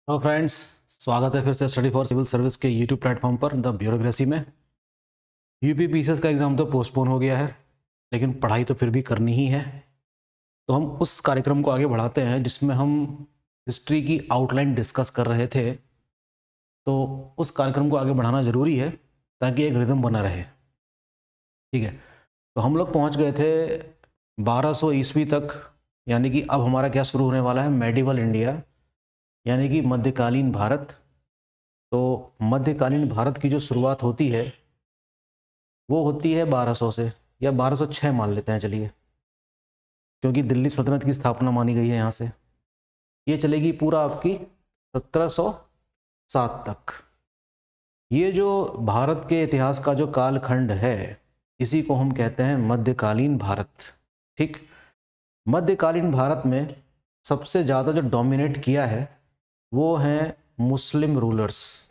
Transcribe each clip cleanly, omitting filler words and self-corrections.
Hello friends, स्वागत है फिर से स्टडी फॉर सिविल सर्विस के यूट्यूब प्लेटफॉर्म पर द ब्यूरोक्रेसी में। यूपी पीसीएस का एग्ज़ाम तो पोस्टपोन हो गया है, लेकिन पढ़ाई तो फिर भी करनी ही है। तो हम उस कार्यक्रम को आगे बढ़ाते हैं जिसमें हम हिस्ट्री की आउटलाइन डिस्कस कर रहे थे। तो उस कार्यक्रम को आगे बढ़ाना ज़रूरी है ताकि एक रिदम बना रहे। ठीक है, तो हम लोग पहुंच गए थे 1200 ईस्वी तक, यानी कि अब हमारा क्या शुरू होने वाला है, मेडिवल इंडिया यानी कि मध्यकालीन भारत। तो मध्यकालीन भारत की जो शुरुआत होती है वो होती है 1200 से, या 1206 मान लेते हैं चलिए, क्योंकि दिल्ली सल्तनत की स्थापना मानी गई है यहाँ से। ये चलेगी पूरा आपकी 1707 तक। ये जो भारत के इतिहास का जो कालखंड है इसी को हम कहते हैं मध्यकालीन भारत। ठीक, मध्यकालीन भारत में सबसे ज़्यादा जो डोमिनेट किया है वो हैं मुस्लिम रूलर्स।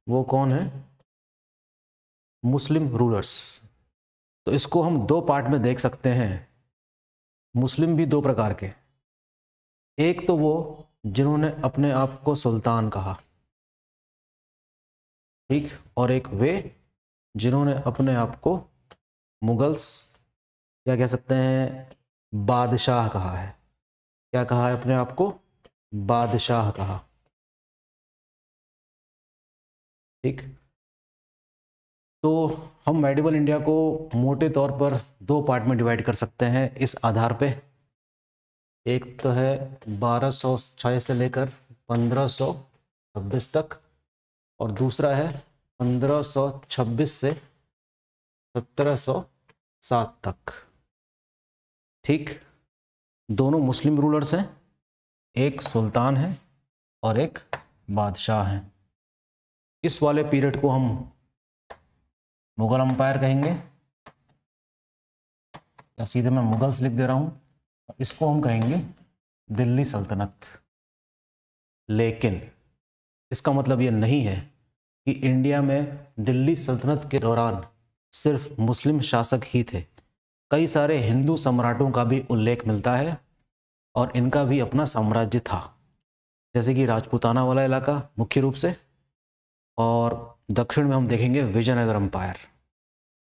वो कौन है? मुस्लिम रूलर्स। तो इसको हम दो पार्ट में देख सकते हैं। मुस्लिम भी दो प्रकार के, एक तो वो जिन्होंने अपने आप को सुल्तान कहा, ठीक, और एक वे जिन्होंने अपने आप को मुगल्स क्या कह सकते हैं, बादशाह कहा है। क्या कहा है अपने आप को? बादशाह कहा। ठीक, तो हम मेडिवल इंडिया को मोटे तौर पर दो पार्ट में डिवाइड कर सकते हैं इस आधार पे। एक तो है 1206 से लेकर 1526 तक, और दूसरा है 1526 से 1707 तक। ठीक, दोनों मुस्लिम रूलर्स हैं, एक सुल्तान है और एक बादशाह हैं। इस वाले पीरियड को हम मुगल अंपायर कहेंगे, या सीधे मैं मुगल्स लिख दे रहा हूं, इसको हम कहेंगे दिल्ली सल्तनत। लेकिन इसका मतलब ये नहीं है कि इंडिया में दिल्ली सल्तनत के दौरान सिर्फ मुस्लिम शासक ही थे। कई सारे हिंदू सम्राटों का भी उल्लेख मिलता है और इनका भी अपना साम्राज्य था, जैसे कि राजपूताना वाला इलाका मुख्य रूप से, और दक्षिण में हम देखेंगे विजयनगर अंपायर,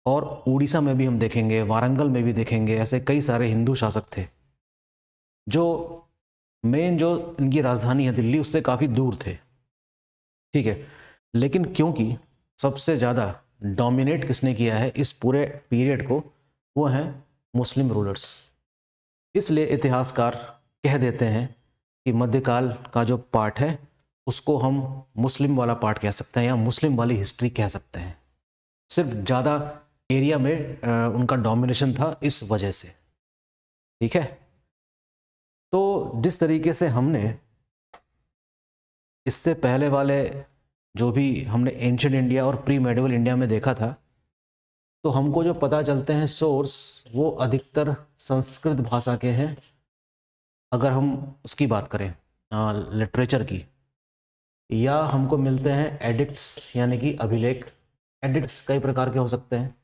और उड़ीसा में भी हम देखेंगे, वारंगल में भी देखेंगे। ऐसे कई सारे हिंदू शासक थे जो मेन जो इनकी राजधानी है दिल्ली उससे काफ़ी दूर थे। ठीक है, लेकिन क्योंकि सबसे ज़्यादा डोमिनेट किसने किया है इस पूरे पीरियड को, वो हैं मुस्लिम रूलर्स, इसलिए इतिहासकार कह देते हैं कि मध्यकाल का जो पार्ट है उसको हम मुस्लिम वाला पार्ट कह सकते हैं, या मुस्लिम वाली हिस्ट्री कह सकते हैं। सिर्फ ज़्यादा एरिया में उनका डोमिनेशन था इस वजह से। ठीक है, तो जिस तरीके से हमने इससे पहले वाले जो भी हमने एंशिएंट इंडिया और प्री मेडिवल इंडिया में देखा था, तो हमको जो पता चलते हैं सोर्स वो अधिकतर संस्कृत भाषा के हैं। अगर हम उसकी बात करें लिटरेचर की, या हमको मिलते हैं एडिक्ट्स यानी कि अभिलेख। एडिक्ट्स कई प्रकार के हो सकते हैं,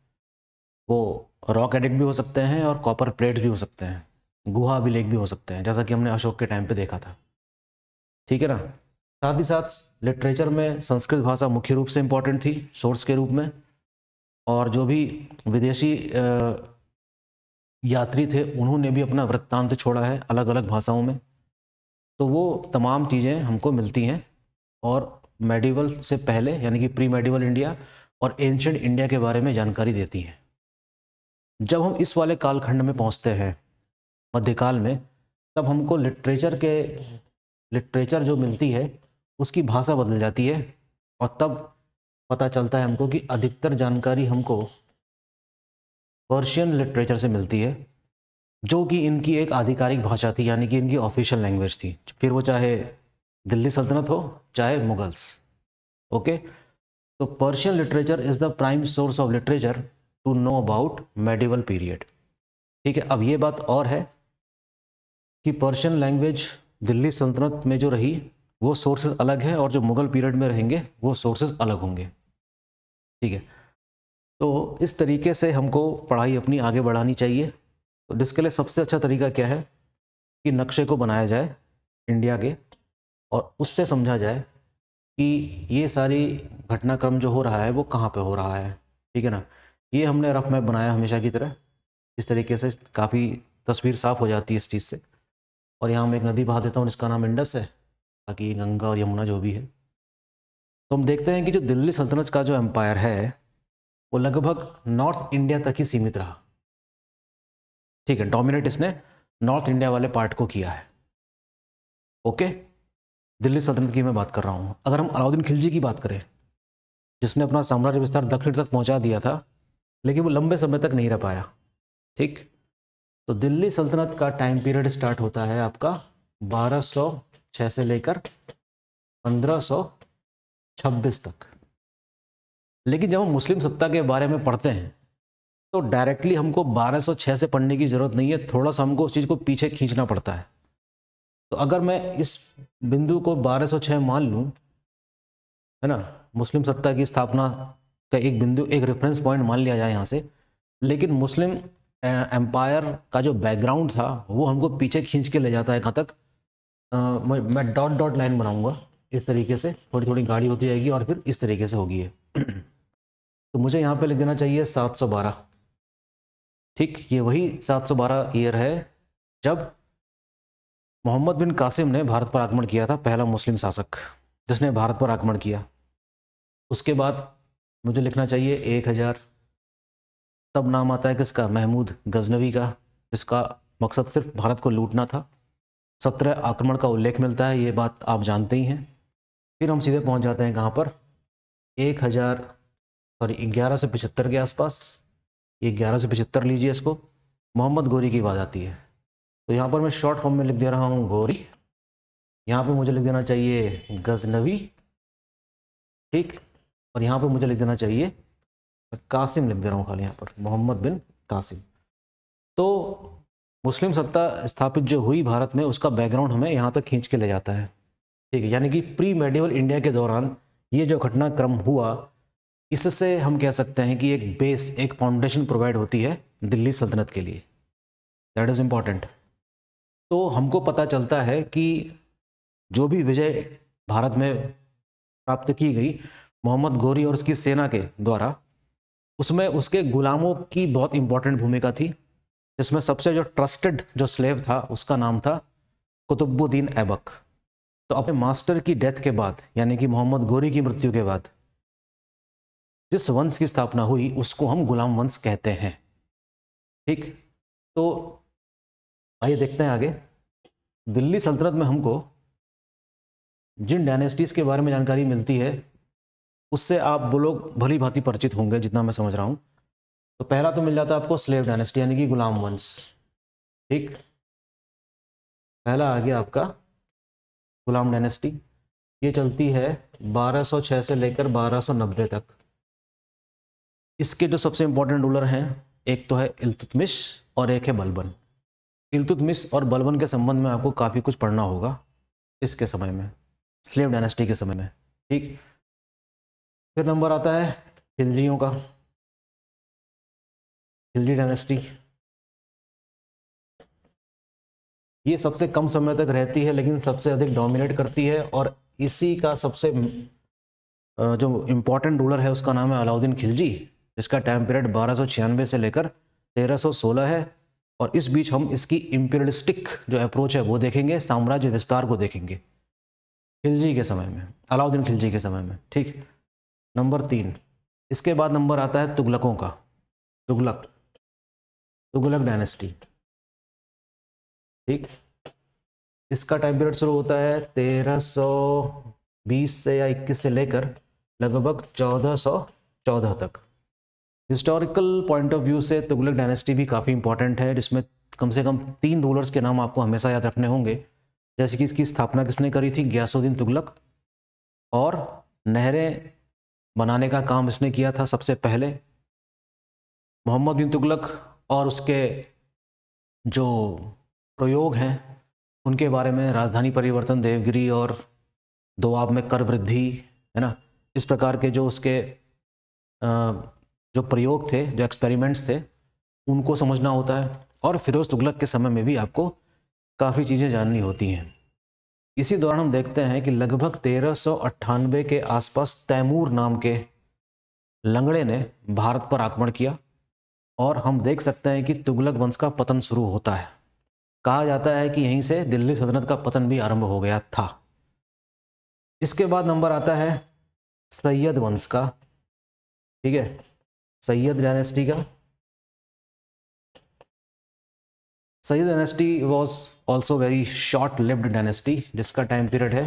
वो रॉक एडिक्ट भी हो सकते हैं और कॉपर प्लेट्स भी हो सकते हैं, गुहा अभिलेख भी हो सकते हैं, जैसा कि हमने अशोक के टाइम पे देखा था। ठीक है ना। साथ ही साथ लिटरेचर में संस्कृत भाषा मुख्य रूप से इम्पॉर्टेंट थी सोर्स के रूप में, और जो भी विदेशी यात्री थे उन्होंने भी अपना वृत्तांत छोड़ा है अलग अलग भाषाओं में। तो वो तमाम चीज़ें हमको मिलती हैं, और मेडिवल से पहले यानी कि प्री मेडिवल इंडिया और एंशिएंट इंडिया के बारे में जानकारी देती हैं। जब हम इस वाले कालखंड में पहुंचते हैं मध्यकाल में, तब हमको लिटरेचर जो मिलती है उसकी भाषा बदल जाती है, और तब पता चलता है हमको कि अधिकतर जानकारी हमको पर्शियन लिटरेचर से मिलती है, जो कि इनकी एक आधिकारिक भाषा थी, यानी कि इनकी ऑफिशियल लैंग्वेज थी, फिर वो चाहे दिल्ली सल्तनत हो चाहे मुगल्स। ओके, तो Persian literature is the prime source of literature to know about medieval period. ठीक है, अब ये बात और है कि पर्शियन लैंग्वेज दिल्ली सल्तनत में जो रही वो सोर्सेज अलग है, और जो मुगल पीरियड में रहेंगे वो सोर्सेज अलग होंगे। ठीक है, तो इस तरीके से हमको पढ़ाई अपनी आगे बढ़ानी चाहिए। तो जिसके लिए सबसे अच्छा तरीका क्या है कि नक्शे को बनाया जाए इंडिया के, और उससे समझा जाए कि ये सारी घटनाक्रम जो हो रहा है वो कहाँ पे हो रहा है, ठीक है ना। ये हमने रफ मैप बनाया हमेशा की तरह, इस तरीके से काफ़ी तस्वीर साफ हो जाती है इस चीज़ से। और यहाँ मैं एक नदी बहा देता हूँ, इसका नाम इंडस है, बाकी गंगा और यमुना जो भी है। तो हम देखते हैं कि जो दिल्ली सल्तनत का जो एम्पायर है वो लगभग नॉर्थ इंडिया तक ही सीमित रहा, ठीक है। डोमिनेट इसने नॉर्थ इंडिया वाले पार्ट को किया है, ओके। दिल्ली सल्तनत की मैं बात कर रहा हूँ। अगर हम अलाउद्दीन खिलजी की बात करें, जिसने अपना साम्राज्य विस्तार दक्षिण तक पहुंचा दिया था, लेकिन वो लंबे समय तक नहीं रह पाया, ठीक। तो दिल्ली सल्तनत का टाइम पीरियड स्टार्ट होता है आपका 1206 से लेकर 1526 तक। लेकिन जब हम मुस्लिम सत्ता के बारे में पढ़ते हैं तो डायरेक्टली हमको 1206 से पढ़ने की जरूरत नहीं है, थोड़ा सा हमको उस चीज़ को पीछे खींचना पड़ता है। तो अगर मैं इस बिंदु को 1206 मान लूँ, है ना, मुस्लिम सत्ता की स्थापना का एक बिंदु, एक रेफरेंस पॉइंट मान लिया जाए यहाँ से, लेकिन मुस्लिम एम्पायर का जो बैकग्राउंड था वो हमको पीछे खींच के ले जाता है कहाँ तक। मैं डॉट डॉट लाइन बनाऊंगा इस तरीके से, थोड़ी थोड़ी गाढ़ी होती जाएगी और फिर इस तरीके से होगी ये। तो मुझे यहाँ पे लिख देना चाहिए 712, ठीक। ये वही 712 ईयर है जब मोहम्मद बिन कासिम ने भारत पर आक्रमण किया था, पहला मुस्लिम शासक जिसने भारत पर आक्रमण किया। उसके बाद मुझे लिखना चाहिए 1000, तब नाम आता है किसका, महमूद गजनवी का, जिसका मकसद सिर्फ भारत को लूटना था। 17 आक्रमण का उल्लेख मिलता है, ये बात आप जानते ही हैं। फिर हम सीधे पहुंच जाते हैं कहाँ पर, 1175 के आसपास, ये 1175 लीजिए इसको, मोहम्मद गोरी की बात आती है। तो यहाँ पर मैं शॉर्ट फॉर्म में लिख दे रहा हूँ गोरी, यहाँ पे मुझे लिख देना चाहिए गजनवी, ठीक। और यहाँ पे मुझे लिख देना चाहिए कासिम, लिख दे रहा हूँ खाली यहाँ पर, मोहम्मद बिन कासिम। तो मुस्लिम सत्ता स्थापित जो हुई भारत में, उसका बैकग्राउंड हमें यहाँ तक खींच के ले जाता है, ठीक है। यानी कि प्री मेडिवल इंडिया के दौरान ये जो घटनाक्रम हुआ, इससे हम कह सकते हैं कि एक बेस, एक फाउंडेशन प्रोवाइड होती है दिल्ली सल्तनत के लिए। That is important. तो हमको पता चलता है कि जो भी विजय भारत में प्राप्त की गई मोहम्मद गोरी और उसकी सेना के द्वारा, उसमें उसके गुलामों की बहुत इंपॉर्टेंट भूमिका थी, जिसमें सबसे जो ट्रस्टेड जो स्लेव था उसका नाम था कुतुबुद्दीन ऐबक। तो अपने मास्टर की डेथ के बाद, यानी कि मोहम्मद गोरी की मृत्यु के बाद जिस वंश की स्थापना हुई उसको हम गुलाम वंश कहते हैं, ठीक। तो आइए देखते हैं आगे। दिल्ली सल्तनत में हमको जिन डायनेस्टीज के बारे में जानकारी मिलती है उससे आप वो लोग भली भांति परिचित होंगे जितना मैं समझ रहा हूँ। तो पहला तो मिल जाता है आपको स्लेव डायनेस्टी, यानी कि गुलाम वंश, ठीक। पहला आ गया आपका गुलाम डायनेस्टी, ये चलती है 1206 से लेकर 1290 तक। इसके जो सबसे इंपॉर्टेंट रूलर हैं, एक तो है इल्तुतमिश और एक है बलबन। इल्तुतमिश और बलबन के संबंध में आपको काफ़ी कुछ पढ़ना होगा इसके समय में, स्लेव डायनेस्टी के समय में, ठीक। फिर नंबर आता है खिलजियों का, खिलजी डायनेस्टी। ये सबसे कम समय तक रहती है लेकिन सबसे अधिक डोमिनेट करती है, और इसी का सबसे जो इम्पोर्टेंट रूलर है उसका नाम है अलाउद्दीन खिलजी, जिसका टाइम पीरियड 1296 से लेकर 1316 है। और इस बीच हम इसकी इंपीरियलिस्टिक जो अप्रोच है वो देखेंगे, साम्राज्य विस्तार को देखेंगे खिलजी के समय में, अलाउद्दीन खिलजी के समय में, ठीक। नंबर 3, इसके बाद नंबर आता है तुगलकों का, तुगलक डायनेस्टी, ठीक। इसका टाइम पीरियड शुरू होता है 1320 से या 21 से लेकर लगभग 1414 तक। हिस्टोरिकल पॉइंट ऑफ व्यू से तुगलक डायनेस्टी भी काफ़ी इंपॉर्टेंट है, जिसमें कम से कम 3 रूलर्स के नाम आपको हमेशा याद रखने होंगे। जैसे कि इसकी स्थापना किसने करी थी, गयासुद्दीन तुगलक, और नहरें बनाने का काम इसने किया था सबसे पहले। मोहम्मद बिन तुगलक और उसके जो प्रयोग हैं उनके बारे में, राजधानी परिवर्तन, देवगिरी और दोआब में कर वृद्धि, है ना, इस प्रकार के जो उसके जो प्रयोग थे, जो एक्सपेरिमेंट्स थे, उनको समझना होता है। और फिरोज तुगलक के समय में भी आपको काफ़ी चीज़ें जाननी होती हैं। इसी दौरान हम देखते हैं कि लगभग 1398 के आसपास तैमूर नाम के लंगड़े ने भारत पर आक्रमण किया और हम देख सकते हैं कि तुगलक वंश का पतन शुरू होता है। कहा जाता है कि यहीं से दिल्ली सल्तनत का पतन भी आरंभ हो गया था। इसके बाद नंबर आता है सैयद वंश का, ठीक है, सैयद डायनेस्टी का। Syed dynasty was also very short lived dynasty, जिसका टाइम पीरियड है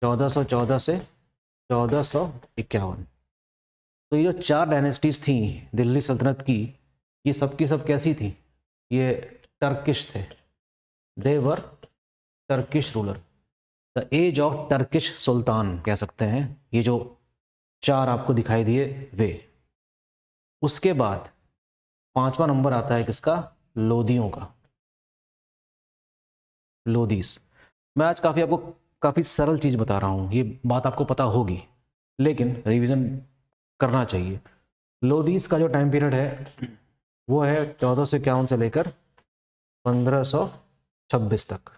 1414 से 1451। तो ये जो 4 डायनेस्टीज थी दिल्ली सल्तनत की, ये सब की सब कैसी थी? ये टर्किश थे। They were Turkish ruler, the age of Turkish sultan कह सकते हैं। ये जो 4 आपको दिखाई दिए वे। उसके बाद 5वां नंबर आता है किसका? लोदियों का, लोदीस। मैं आज आपको काफ़ी सरल चीज़ बता रहा हूँ, ये बात आपको पता होगी लेकिन रिवीजन करना चाहिए। लोदीस का जो टाइम पीरियड है वो है 1451 से लेकर 1526 तक।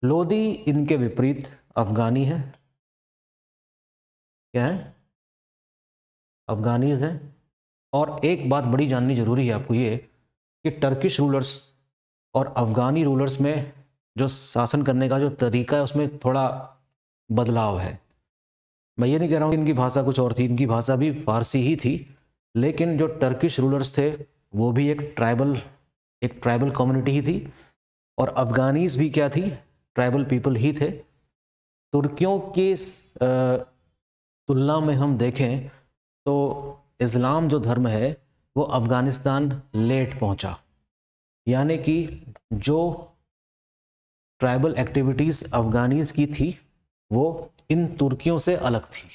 लोदी इनके विपरीत अफगानी है। क्या है? अफगानीज है। और एक बात बड़ी जाननी जरूरी है आपको, ये कि टर्किश रूलर्स और अफगानी रूलर्स में जो शासन करने का जो तरीका है उसमें थोड़ा बदलाव है। मैं ये नहीं कह रहा हूँ कि इनकी भाषा कुछ और थी, इनकी भाषा भी फारसी ही थी, लेकिन जो टर्किश रूलर्स थे वो भी एक ट्राइबल कम्युनिटी ही थी, और अफगानीज भी क्या थी? ट्राइबल पीपल ही थे। तुर्कियों की तुलना में हम देखें तो इस्लाम जो धर्म है वो अफगानिस्तान लेट पहुंचा, यानी कि जो ट्राइबल एक्टिविटीज़ अफगानीज की थी वो इन तुर्कियों से अलग थी।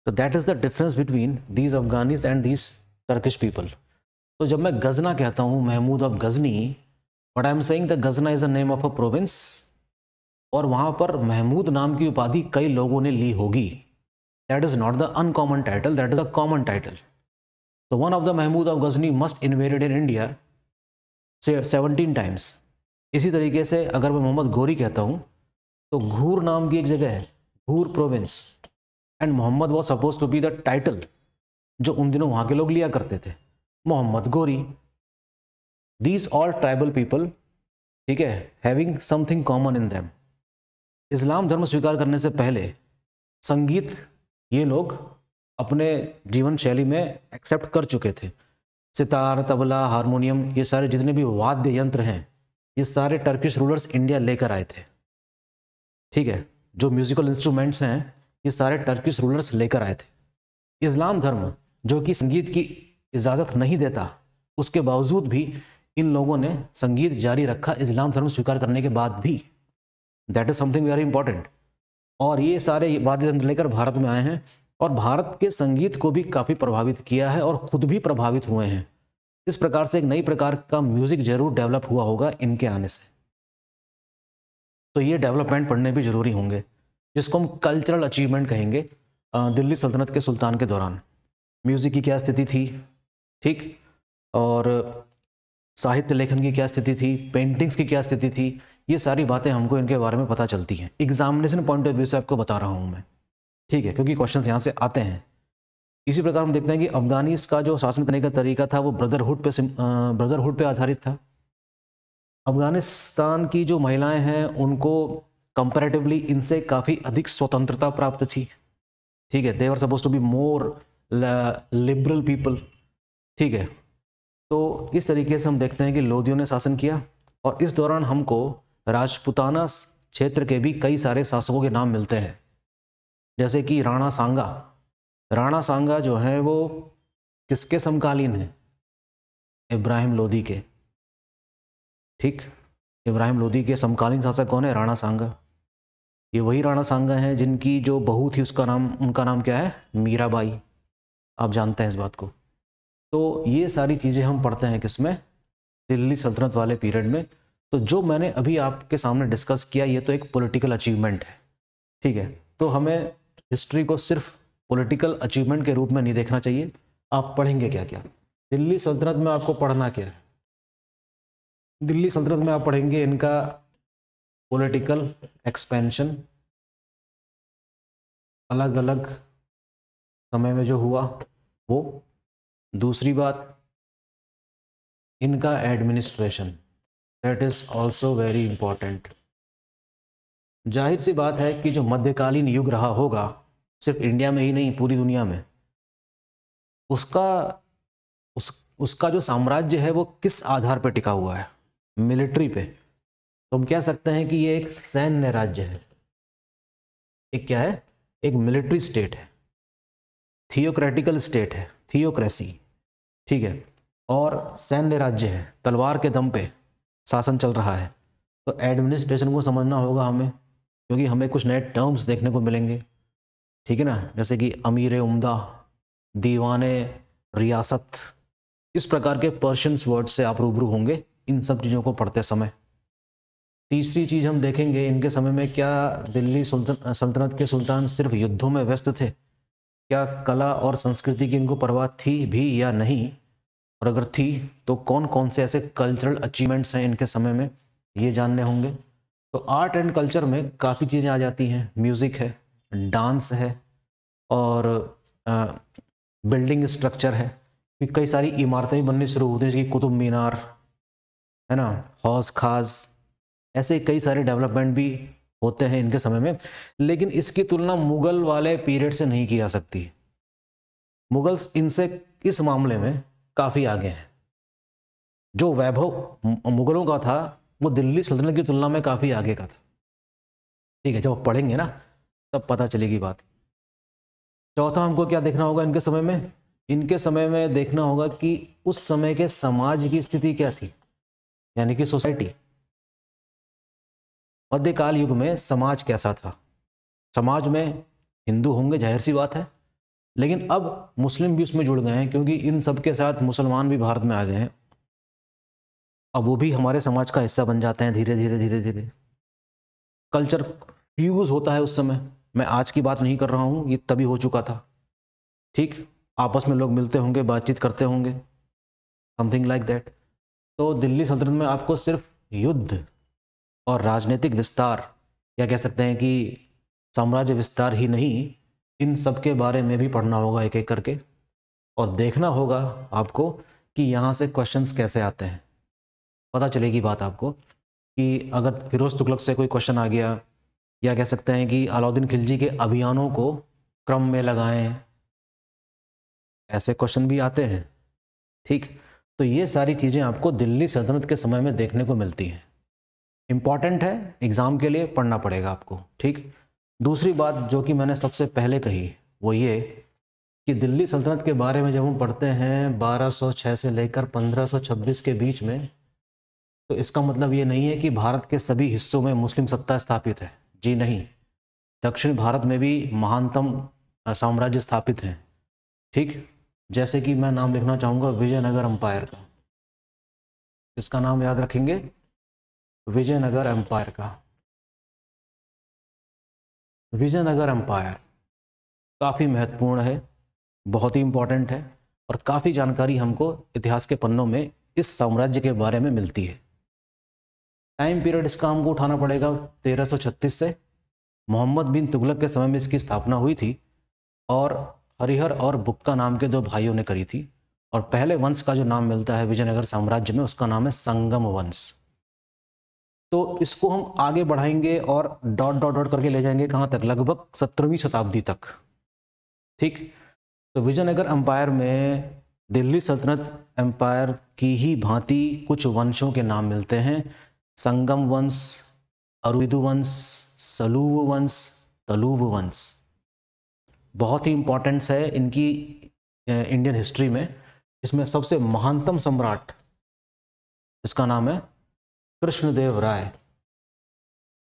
तो that is the difference between these Afghanis and these Turkish people. तो जब मैं गजना कहता हूँ, Mahmud of Ghazni, but I am saying the Ghazna is a name of a province, और वहाँ पर महमूद नाम की उपाधि कई लोगों ने ली होगी। That is not the uncommon title, that is a common title. तो one of the Mahmud of Ghazni must invaded in India 17 times. इसी तरीके से अगर मैं मोहम्मद गोरी कहता हूँ तो घूर नाम की एक जगह है, Ghur province, and Mohammad was suppose to be the title जो उन दिनों वहाँ के लोग लिया करते थे, Mohammad Ghori. These all tribal people, ठीक है, having something common in them. इस्लाम धर्म स्वीकार करने से पहले संगीत ये लोग अपने जीवन शैली में एक्सेप्ट कर चुके थे। सितार, तबला, हारमोनियम, ये सारे जितने भी वाद्य यंत्र हैं ये सारे टर्किश रूलर्स इंडिया लेकर आए थे। ठीक है, जो म्यूजिकल इंस्ट्रूमेंट्स हैं ये सारे टर्किश रूलर्स लेकर आए थे। इस्लाम धर्म जो कि संगीत की इजाज़त नहीं देता, उसके बावजूद भी इन लोगों ने संगीत जारी रखा इस्लाम धर्म स्वीकार करने के बाद भी। That is something very important. और ये सारे वाद्य यंत्र लेकर भारत में आए हैं और भारत के संगीत को भी काफ़ी प्रभावित किया है और खुद भी प्रभावित हुए हैं। इस प्रकार से एक नई प्रकार का म्यूजिक जरूर डेवलप हुआ होगा इनके आने से। तो ये डेवलपमेंट पढ़ने भी जरूरी होंगे, जिसको हम कल्चरल अचीवमेंट कहेंगे। दिल्ली सल्तनत के सुल्तान के दौरान म्यूजिक की क्या स्थिति थी, ठीक, और साहित्य लेखन की क्या स्थिति थी, पेंटिंग्स की क्या स्थिति थी, ये सारी बातें हमको इनके बारे में पता चलती हैं। एग्जामिनेशन पॉइंट ऑफ व्यू से आपको बता रहा हूँ मैं, ठीक है, क्योंकि क्वेश्चंस यहाँ से आते हैं। इसी प्रकार हम देखते हैं कि अफगानीज का जो शासन करने का तरीका था वो ब्रदरहुड पे आधारित था। अफगानिस्तान की जो महिलाएं हैं उनको कंपैरेटिवली इनसे काफ़ी अधिक स्वतंत्रता प्राप्त थी। ठीक है, they were suppose to be more liberal people. ठीक है, तो इस तरीके से हम देखते हैं कि लोदियों ने शासन किया, और इस दौरान हमको राजपूताना क्षेत्र के भी कई सारे शासकों के नाम मिलते हैं, जैसे कि राणा सांगा। राणा सांगा जो है वो किसके समकालीन है? इब्राहिम लोदी के। ठीक, इब्राहिम लोदी के समकालीन शासक कौन है? राणा सांगा। ये वही राणा सांगा हैं जिनकी जो बहू थी उनका नाम क्या है? मीराबाई। आप जानते हैं इस बात को। तो ये सारी चीज़ें हम पढ़ते हैं किसमें? दिल्ली सल्तनत वाले पीरियड में। तो जो मैंने अभी आपके सामने डिस्कस किया ये तो एक पॉलिटिकल अचीवमेंट है। ठीक है, तो हमें हिस्ट्री को सिर्फ पॉलिटिकल अचीवमेंट के रूप में नहीं देखना चाहिए। आप पढ़ेंगे क्या क्या दिल्ली सल्तनत में? आपको पढ़ना क्या है? दिल्ली सल्तनत में आप पढ़ेंगे इनका पॉलिटिकल एक्सपेंशन अलग अलग समय में जो हुआ वो। दूसरी बात, इनका administration, that is also very important. जाहिर सी बात है कि जो मध्यकालीन युग रहा होगा, सिर्फ इंडिया में ही नहीं पूरी दुनिया में, उसका जो साम्राज्य है वो किस आधार पर टिका हुआ है? मिलिट्री पे। तो हम कह सकते हैं कि ये एक सैन्य राज्य है। एक क्या है? एक मिलिट्री स्टेट है, थियोक्रेटिकल स्टेट है, थियोक्रेसी, ठीक है, और सैन्य राज्य है, तलवार के दम पे शासन चल रहा है। तो एडमिनिस्ट्रेशन को समझना होगा हमें, क्योंकि हमें कुछ नए टर्म्स देखने को मिलेंगे, ठीक है ना, जैसे कि अमीर उम्दा, दीवाने रियासत, इस प्रकार के पर्शियंस वर्ड से आप रूबरू होंगे इन सब चीज़ों को पढ़ते समय। तीसरी चीज़ हम देखेंगे, इनके समय में क्या दिल्ली सल्तनत के सुल्तान सिर्फ युद्धों में व्यस्त थे? क्या कला और संस्कृति की इनको परवाह थी भी या नहीं? और अगर थी तो कौन कौन से ऐसे कल्चरल अचीवमेंट्स हैं इनके समय में, ये जानने होंगे। तो आर्ट एंड कल्चर में काफ़ी चीज़ें आ जाती हैं, म्यूज़िक है, डांस है, और बिल्डिंग स्ट्रक्चर है, कि कई सारी इमारतें भी बननी शुरू होती हैं, जैसे कुतुब मीनार है ना, हौज खास, ऐसे कई सारे डेवलपमेंट भी होते हैं इनके समय में। लेकिन इसकी तुलना मुगल वाले पीरियड से नहीं की जा सकती। मुगल्स इनसे इस मामले में काफ़ी आगे हैं। जो वैभव मुगलों का था वो दिल्ली सल्तनत की तुलना में काफ़ी आगे का था, ठीक है, जब आप पढ़ेंगे ना तब पता चलेगी बात। चौथा हमको क्या देखना होगा इनके समय में? इनके समय में देखना होगा कि उस समय के समाज की स्थिति क्या थी, यानी कि सोसाइटी। मध्यकाल युग में समाज कैसा था? समाज में हिंदू होंगे, जाहिर सी बात है, लेकिन अब मुस्लिम भी उसमें जुड़ गए हैं, क्योंकि इन सब के साथ मुसलमान भी भारत में आ गए हैं। अब वो भी हमारे समाज का हिस्सा बन जाते हैं धीरे धीरे धीरे धीरे। कल्चर फ्यूज होता है उस समय। मैं आज की बात नहीं कर रहा हूँ, ये तभी हो चुका था, ठीक। आपस में लोग मिलते होंगे, बातचीत करते होंगे, समथिंग लाइक दैट। तो दिल्ली सल्तनत में आपको सिर्फ युद्ध और राजनीतिक विस्तार, या कह सकते हैं कि साम्राज्य विस्तार ही नहीं, इन सब के बारे में भी पढ़ना होगा एक एक करके, और देखना होगा आपको कि यहाँ से क्वेश्चंस कैसे आते हैं। पता चलेगी बात आपको कि अगर फिरोज तुगलक से कोई क्वेश्चन आ गया, या कह सकते हैं कि अलाउद्दीन खिलजी के अभियानों को क्रम में लगाएं, ऐसे क्वेश्चन भी आते हैं, ठीक। तो ये सारी चीज़ें आपको दिल्ली सल्तनत के समय में देखने को मिलती हैं। इम्पॉर्टेंट है, एग्ज़ाम के लिए पढ़ना पड़ेगा आपको, ठीक। दूसरी बात जो कि मैंने सबसे पहले कही वो ये कि दिल्ली सल्तनत के बारे में जब हम पढ़ते हैं 1206 से लेकर 1526 के बीच में, तो इसका मतलब ये नहीं है कि भारत के सभी हिस्सों में मुस्लिम सत्ता स्थापित है, जी नहीं। दक्षिण भारत में भी महानतम साम्राज्य स्थापित हैं, ठीक। जैसे कि मैं नाम लिखना चाहूँगा विजयनगर एम्पायर का। इसका नाम याद रखेंगे, विजयनगर एम्पायर का। विजयनगर एम्पायर काफ़ी महत्वपूर्ण है, बहुत ही इंपॉर्टेंट है, और काफ़ी जानकारी हमको इतिहास के पन्नों में इस साम्राज्य के बारे में मिलती है। टाइम पीरियड इसका हमको उठाना पड़ेगा 1336 से। मोहम्मद बिन तुगलक के समय में इसकी स्थापना हुई थी, और हरिहर और बुक्का नाम के दो भाइयों ने करी थी। और पहले वंश का जो नाम मिलता है विजयनगर साम्राज्य में, उसका नाम है संगम वंश। तो इसको हम आगे बढ़ाएंगे और डॉट डॉट डॉट करके ले जाएंगे कहाँ तक? लगभग 17वीं शताब्दी तक, ठीक। तो विजयनगर एम्पायर में दिल्ली सल्तनत एम्पायर की ही भांति कुछ वंशों के नाम मिलते हैं। संगम वंश, अरुविदु वंश, सलूब वंश, तलूब वंश। बहुत ही इंपॉर्टेंस है इनकी इंडियन हिस्ट्री में। इसमें सबसे महानतम सम्राट, इसका नाम है कृष्णदेव राय।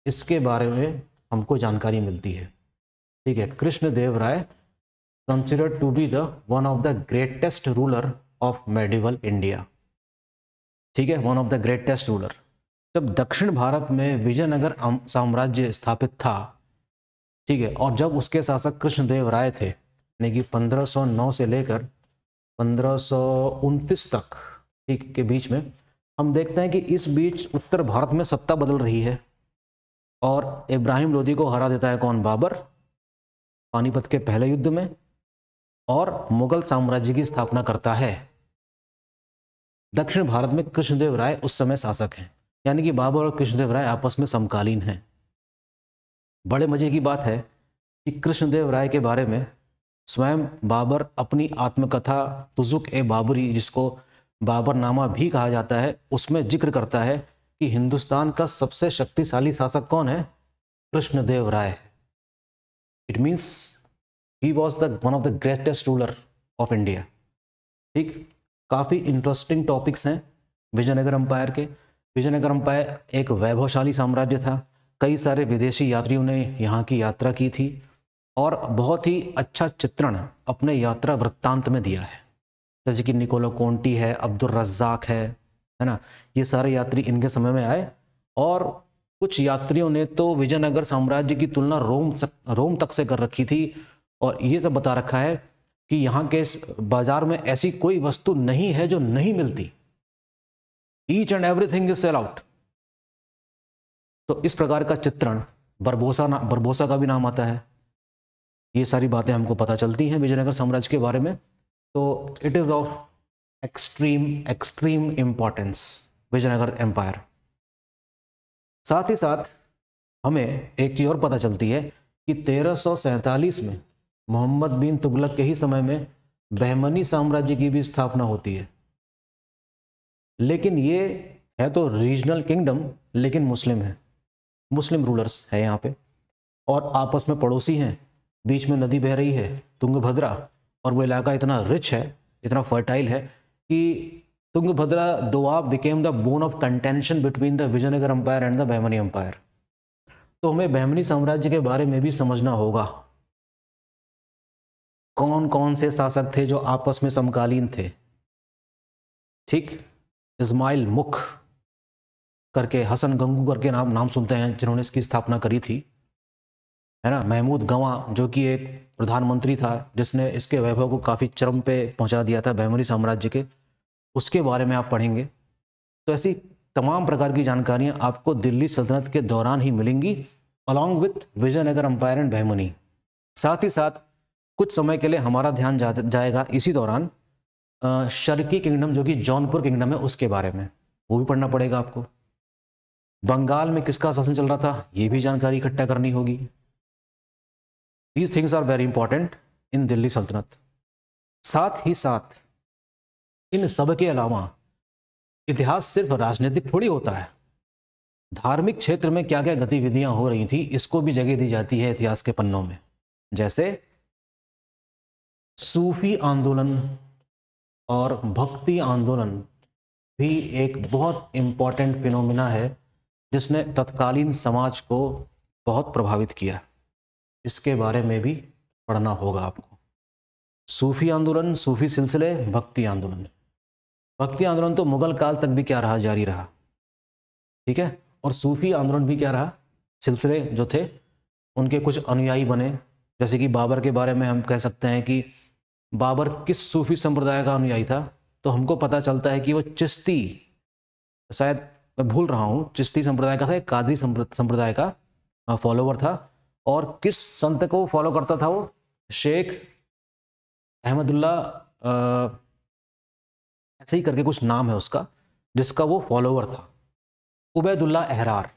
इसके बारे में हमको जानकारी मिलती है, ठीक है। Krishnadeva Raya considered to be the one of the greatest ruler of medieval India, ठीक है, one of the greatest ruler. जब दक्षिण भारत में विजयनगर साम्राज्य स्थापित था, ठीक है, और जब उसके शासक कृष्णदेव राय थे, यानी कि 1509 से लेकर 1529 तक, ठीक, के बीच में, हम देखते हैं कि इस बीच उत्तर भारत में सत्ता बदल रही है, और इब्राहिम लोदी को हरा देता है कौन? बाबर, पानीपत के पहले युद्ध में, और मुगल साम्राज्य की स्थापना करता है। दक्षिण भारत में कृष्णदेव राय उस समय शासक हैं, यानी कि बाबर और कृष्णदेव राय आपस में समकालीन हैं। बड़े मजे की बात है कि कृष्णदेव राय के बारे में स्वयं बाबर अपनी आत्मकथा तुजुक ए बाबरी, जिसको बाबरनामा भी कहा जाता है, उसमें जिक्र करता है कि हिंदुस्तान का सबसे शक्तिशाली शासक कौन है? Krishnadeva Raya. It means he was the one of the greatest ruler of India. ठीक, काफ़ी इंटरेस्टिंग टॉपिक्स हैं विजयनगर एम्पायर के। विजयनगर एम्पायर एक वैभवशाली साम्राज्य था, कई सारे विदेशी यात्रियों ने यहाँ की यात्रा की थी, और बहुत ही अच्छा चित्रण अपने यात्रा वृत्तांत में दिया है, जैसे कि निकोलो कोंटी है, अब्दुल रज्जाक है ना, ये सारे यात्री इनके समय में आए। और कुछ यात्रियों ने तो विजयनगर साम्राज्य की तुलना रोम तक से कर रखी थी, और ये सब बता रखा है कि यहाँ के बाजार में ऐसी कोई वस्तु नहीं है जो नहीं मिलती, each and everything is sell out. तो इस प्रकार का चित्रण, बरबोसा का भी नाम आता है। ये सारी बातें हमको पता चलती हैं विजयनगर साम्राज्य के बारे में। तो it is of extreme importance Vijayanagar empire. साथ ही साथ हमें एक चीज और पता चलती है कि 1347 में मोहम्मद बिन तुगलक के ही समय में बहमनी साम्राज्य की भी स्थापना होती है। लेकिन ये है तो रीजनल किंगडम, लेकिन मुस्लिम है, मुस्लिम रूलर्स है यहाँ पे, और आपस में पड़ोसी हैं, बीच में नदी बह रही है तुंगभद्रा, और वो इलाका इतना रिच है, इतना फर्टाइल है कि Tungabhadra Doab became the bone of contention between the Vijayanagar empire and the Bahmani empire. तो हमें बहमनी साम्राज्य के बारे में भी समझना होगा, कौन कौन से शासक थे जो आपस में समकालीन थे। ठीक, इस्माइल मुख करके, हसन गंगू करके नाम सुनते हैं, जिन्होंने इसकी स्थापना करी थी, है ना। महमूद गवां जो कि एक प्रधानमंत्री था, जिसने इसके वैभव को काफ़ी चरम पे पहुंचा दिया था बहमनी साम्राज्य के, उसके बारे में आप पढ़ेंगे। तो ऐसी तमाम प्रकार की जानकारियां आपको दिल्ली सल्तनत के दौरान ही मिलेंगी, along with Vijayanagar empire and Bahmani. साथ ही साथ कुछ समय के लिए हमारा ध्यान जाएगा इसी दौरान शर्की किंगडम, जो कि जौनपुर किंगडम है, उसके बारे में, वो भी पढ़ना पड़ेगा आपको। बंगाल में किसका शासन चल रहा था, ये भी जानकारी इकट्ठा करनी होगी। These things are very important in Delhi सल्तनत। साथ ही साथ इन सब के अलावा इतिहास सिर्फ राजनीतिक थोड़ी होता है, धार्मिक क्षेत्र में क्या क्या गतिविधियां हो रही थी, इसको भी जगह दी जाती है इतिहास के पन्नों में। जैसे सूफी आंदोलन और भक्ति आंदोलन भी एक बहुत इंपॉर्टेंट फिनोमिना है, जिसने तत्कालीन समाज को बहुत प्रभावित किया। इसके बारे में भी पढ़ना होगा आपको। सूफी आंदोलन, सूफी सिलसिले, भक्ति आंदोलन। भक्ति आंदोलन तो मुगल काल तक भी क्या रहा, जारी रहा, ठीक है। और सूफी आंदोलन भी क्या रहा, सिलसिले जो थे उनके कुछ अनुयायी बने। जैसे कि बाबर के बारे में हम कह सकते हैं कि बाबर किस सूफी संप्रदाय का अनुयायी था, तो हमको पता चलता है कि वो चिश्ती, शायद मैं भूल रहा हूँ, चिश्ती संप्रदाय का था, एक कादरी संप्रदाय का फॉलोवर था। और किस संत को फॉलो करता था वो, शेख अहमदुल्ला ऐसे ही करके कुछ नाम है उसका, जिसका वो फॉलोवर था, Ubaidullah Ahrar.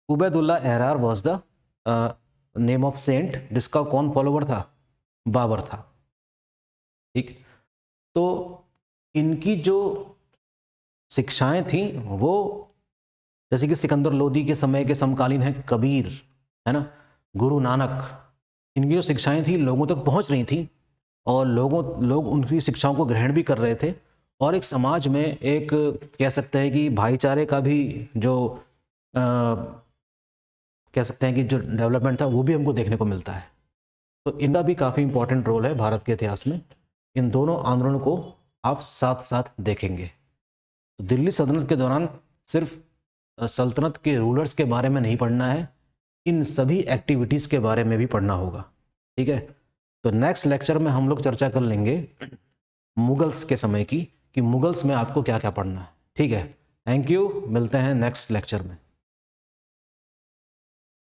Ubaidullah Ahrar was the name of saint, जिसका कौन फॉलोवर था, बाबर था। ठीक, तो इनकी जो शिक्षाएं थी वो, जैसे कि सिकंदर लोदी के समय के समकालीन है कबीर, है ना, गुरु नानक, इनकी जो शिक्षाएं थी लोगों तक पहुंच रही थी, और लोग उनकी शिक्षाओं को ग्रहण भी कर रहे थे। और एक समाज में एक कह सकते हैं कि भाईचारे का भी जो कह सकते हैं कि जो डेवलपमेंट था वो भी हमको देखने को मिलता है। तो इनका भी काफ़ी इंपॉर्टेंट रोल है भारत के इतिहास में। इन दोनों आंदोलनों को आप साथ साथ देखेंगे। तो दिल्ली सल्तनत के दौरान सिर्फ सल्तनत के रूलर्स के बारे में नहीं पढ़ना है, इन सभी एक्टिविटीज़ के बारे में भी पढ़ना होगा, ठीक है। तो नेक्स्ट लेक्चर में हम लोग चर्चा कर लेंगे मुगल्स के समय की, कि मुगल्स में आपको क्या क्या पढ़ना है, ठीक है। थैंक यू, मिलते हैं नेक्स्ट लेक्चर में।